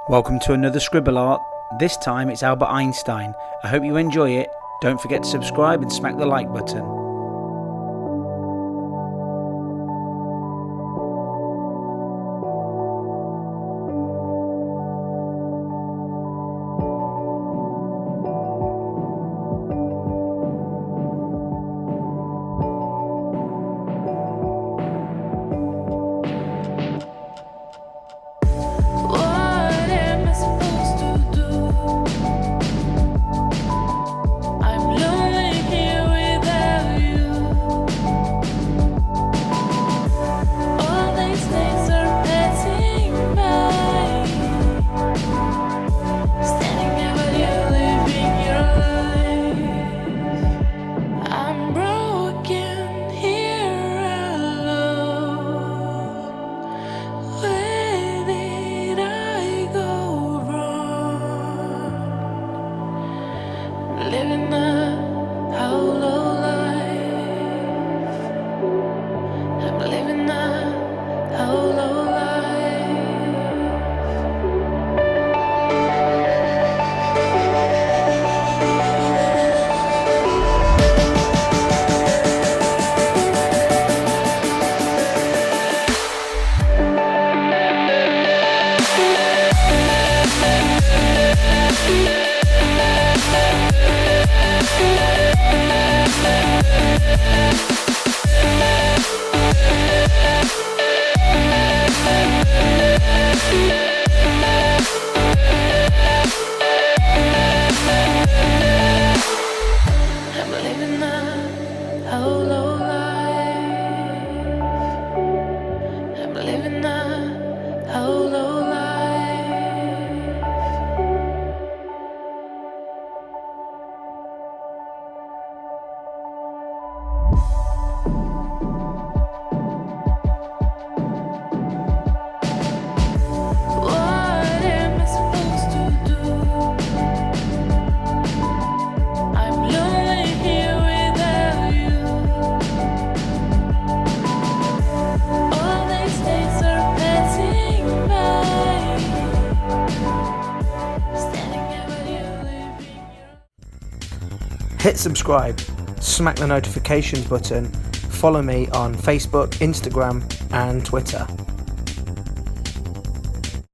Welcome to another Scribble Art. This time it's Albert Einstein. I hope you enjoy it. Don't forget to subscribe and smack the like button. Living a hollow life. I'm living a hollow life. I'm living a hollow life. I'm living a hollow life. What am I supposed to do? I'm lonely here without you. All these days are passing by. Standing at where you living. Hit subscribe, smack the notifications button, follow me on Facebook, Instagram and Twitter.